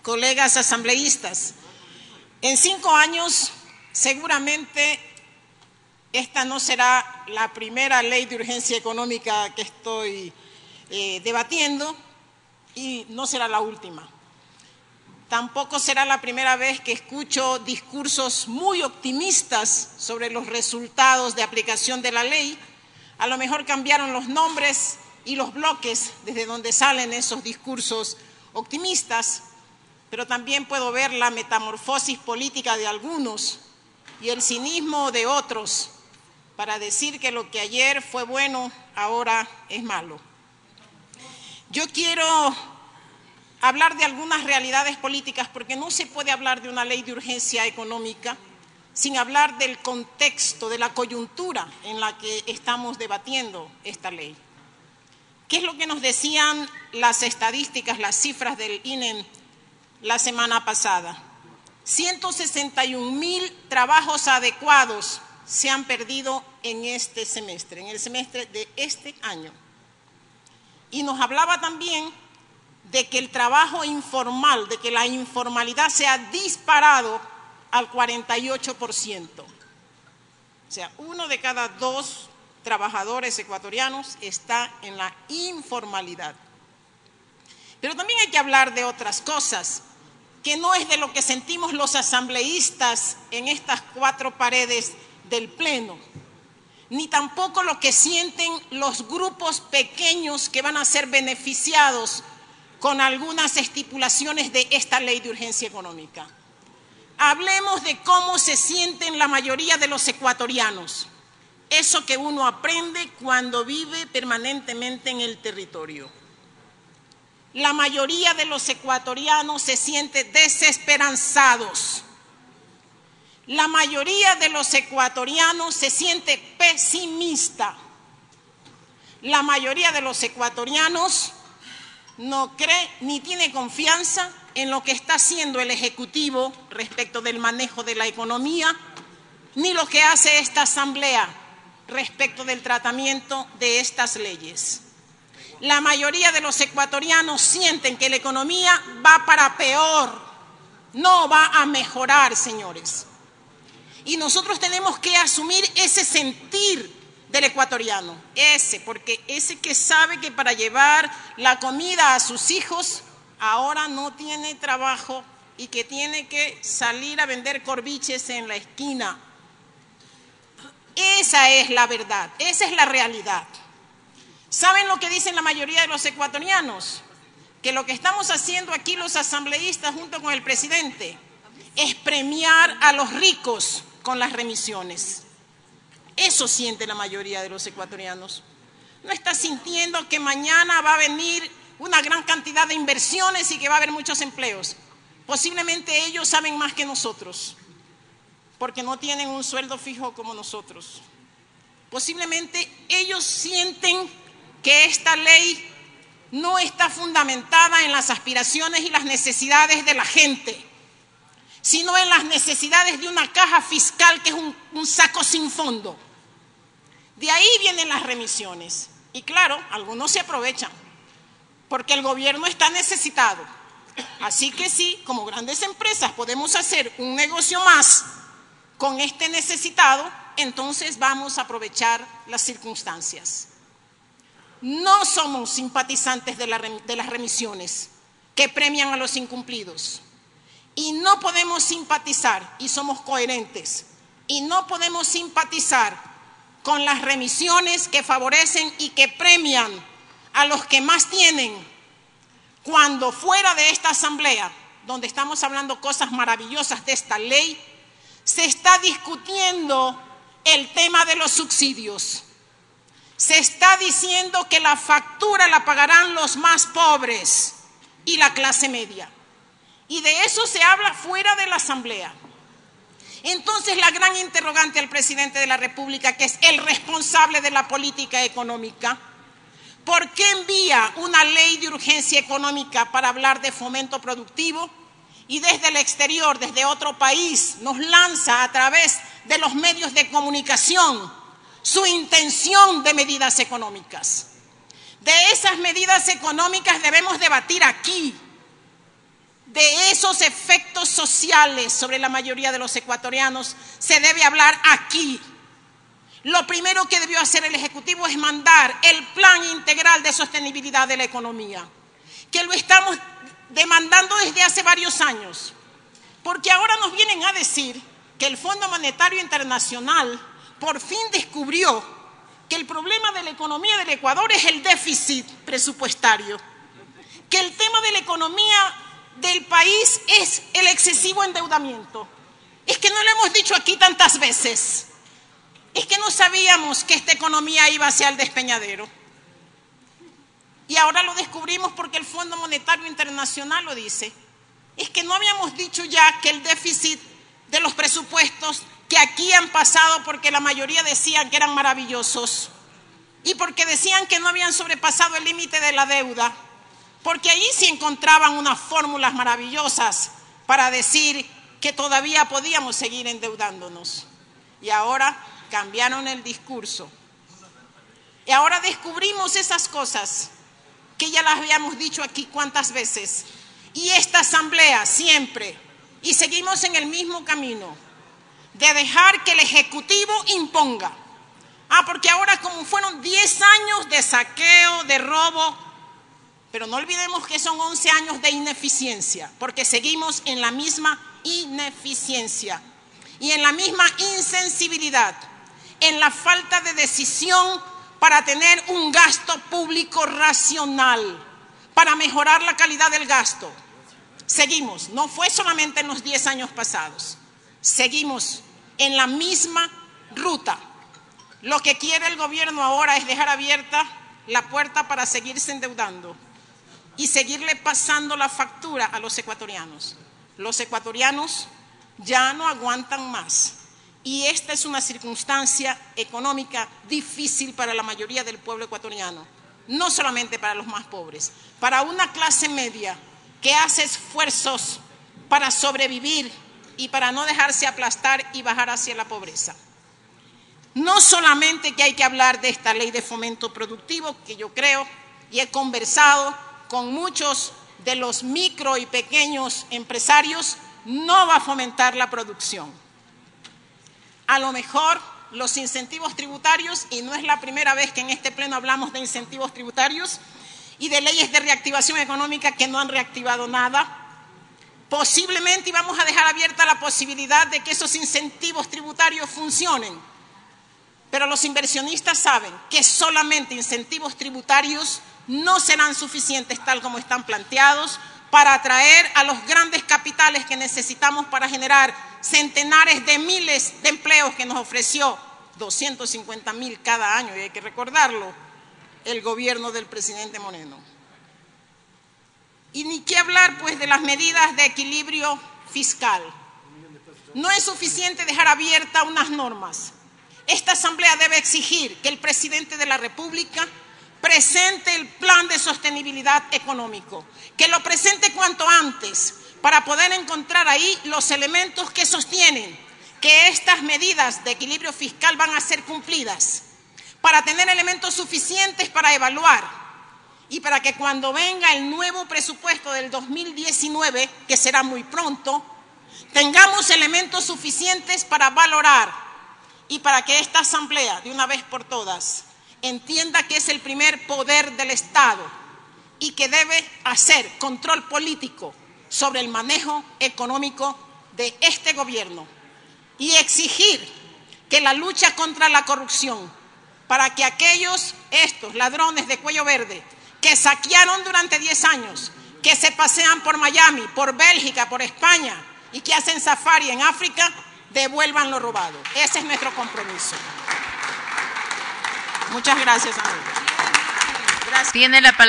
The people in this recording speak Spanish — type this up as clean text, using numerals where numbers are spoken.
colegas asambleístas. En 5 años, seguramente, esta no será la primera ley de urgencia económica que estoy debatiendo y no será la última. Tampoco será la primera vez que escucho discursos muy optimistas sobre los resultados de aplicación de la ley. A lo mejor cambiaron los nombres y los bloques desde donde salen esos discursos optimistas, pero también puedo ver la metamorfosis política de algunos y el cinismo de otros para decir que lo que ayer fue bueno, ahora es malo. Yo quiero hablar de algunas realidades políticas porque no se puede hablar de una ley de urgencia económica sin hablar del contexto, de la coyuntura en la que estamos debatiendo esta ley. ¿Qué es lo que nos decían las estadísticas, las cifras del INE la semana pasada? 161,000 trabajos adecuados se han perdido en este semestre, en el semestre de este año. Y nos hablaba también de que el trabajo informal, de que la informalidad se ha disparado al 48%. O sea, 1 de cada 2 trabajadores ecuatorianos está en la informalidad. Pero también hay que hablar de otras cosas, que no es de lo que sentimos los asambleístas en estas 4 paredes del Pleno, ni tampoco lo que sienten los grupos pequeños que van a ser beneficiados con algunas estipulaciones de esta ley de urgencia económica. Hablemos de cómo se sienten la mayoría de los ecuatorianos, eso que uno aprende cuando vive permanentemente en el territorio. La mayoría de los ecuatorianos se siente desesperanzados. La mayoría de los ecuatorianos se siente pesimista. La mayoría de los ecuatorianos no cree ni tiene confianza en lo que está haciendo el Ejecutivo respecto del manejo de la economía, ni lo que hace esta Asamblea respecto del tratamiento de estas leyes. La mayoría de los ecuatorianos sienten que la economía va para peor, no va a mejorar, señores. Y nosotros tenemos que asumir ese sentir del ecuatoriano, porque ese que sabe que para llevar la comida a sus hijos ahora no tiene trabajo y que tiene que salir a vender corviches en la esquina. Esa es la verdad, esa es la realidad. ¿Saben lo que dicen la mayoría de los ecuatorianos? Que lo que estamos haciendo aquí los asambleístas junto con el presidente es premiar a los ricos con las remisiones. Eso siente la mayoría de los ecuatorianos. No está sintiendo que mañana va a venir una gran cantidad de inversiones y que va a haber muchos empleos. Posiblemente ellos saben más que nosotros, porque no tienen un sueldo fijo como nosotros. Posiblemente ellos sienten que esta ley no está fundamentada en las aspiraciones y las necesidades de la gente, sino en las necesidades de una caja fiscal que es un saco sin fondo. De ahí vienen las remisiones. Y claro, algunos se aprovechan, porque el gobierno está necesitado. Así que sí, como grandes empresas podemos hacer un negocio más con este necesitado, entonces vamos a aprovechar las circunstancias. No somos simpatizantes de las remisiones que premian a los incumplidos. Y no podemos simpatizar, y somos coherentes, y no podemos simpatizar con las remisiones que favorecen y que premian a los que más tienen, cuando fuera de esta asamblea, donde estamos hablando cosas maravillosas de esta ley, se está discutiendo el tema de los subsidios. Se está diciendo que la factura la pagarán los más pobres y la clase media. Y de eso se habla fuera de la Asamblea. Entonces, la gran interrogante al presidente de la República, que es el responsable de la política económica, ¿por qué envía una ley de urgencia económica para hablar de fomento productivo y desde el exterior, desde otro país, nos lanza a través de los medios de comunicación su intención de medidas económicas? De esas medidas económicas debemos debatir aquí. de esos efectos sociales sobre la mayoría de los ecuatorianos se debe hablar aquí. Lo primero que debió hacer el Ejecutivo es mandar el Plan Integral de Sostenibilidad de la Economía, que lo estamos demandando desde hace varios años, porque ahora nos vienen a decir que el Fondo Monetario Internacional por fin descubrió que el problema de la economía del Ecuador es el déficit presupuestario, que el tema de la economía del país es el excesivo endeudamiento. Es que no lo hemos dicho aquí tantas veces. Es que no sabíamos que esta economía iba hacia el despeñadero. Y ahora lo descubrimos porque el Fondo Monetario Internacional lo dice. Es que no habíamos dicho ya que el déficit de los presupuestos que aquí han pasado, porque la mayoría decían que eran maravillosos y porque decían que no habían sobrepasado el límite de la deuda, porque ahí sí encontraban unas fórmulas maravillosas para decir que todavía podíamos seguir endeudándonos. Y ahora cambiaron el discurso. Y ahora descubrimos esas cosas que ya las habíamos dicho aquí cuántas veces. Y esta asamblea siempre, y seguimos en el mismo camino, de dejar que el Ejecutivo imponga. Porque ahora como fueron 10 años de saqueo, de robo, pero no olvidemos que son 11 años de ineficiencia, porque seguimos en la misma ineficiencia y en la misma insensibilidad, en la falta de decisión para tener un gasto público racional, para mejorar la calidad del gasto. Seguimos, no fue solamente en los 10 años pasados, seguimos en la misma ruta. Lo que quiere el gobierno ahora es dejar abierta la puerta para seguirse endeudando y seguirle pasando la factura a los ecuatorianos. Los ecuatorianos ya no aguantan más y esta es una circunstancia económica difícil para la mayoría del pueblo ecuatoriano, no solamente para los más pobres, para una clase media que hace esfuerzos para sobrevivir y para no dejarse aplastar y bajar hacia la pobreza. No solamente que hay que hablar de esta ley de fomento productivo, que yo creo y he conversado con muchos de los micro y pequeños empresarios, no va a fomentar la producción. A lo mejor los incentivos tributarios, y no es la primera vez que en este pleno hablamos de incentivos tributarios y de leyes de reactivación económica que no han reactivado nada, posiblemente íbamos a dejar abierta la posibilidad de que esos incentivos tributarios funcionen. Pero los inversionistas saben que solamente incentivos tributarios no serán suficientes tal como están planteados para atraer a los grandes capitales que necesitamos para generar centenares de miles de empleos que nos ofreció 250.000 cada año, y hay que recordarlo, el gobierno del presidente Moreno. Y ni qué hablar pues de las medidas de equilibrio fiscal. No es suficiente dejar abiertas unas normas. Esta asamblea debe exigir que el presidente de la República presente el plan de sostenibilidad económico, que lo presente cuanto antes para poder encontrar ahí los elementos que sostienen que estas medidas de equilibrio fiscal van a ser cumplidas, para tener elementos suficientes para evaluar y para que cuando venga el nuevo presupuesto del 2019, que será muy pronto, tengamos elementos suficientes para valorar y para que esta asamblea, de una vez por todas, entienda que es el primer poder del Estado y que debe hacer control político sobre el manejo económico de este gobierno y exigir que la lucha contra la corrupción, para que estos ladrones de cuello verde que saquearon durante 10 años, que se pasean por Miami, por Bélgica, por España y que hacen safari en África, devuelvan lo robado. Ese es nuestro compromiso. Muchas gracias, amigos. Gracias. Tiene la palabra.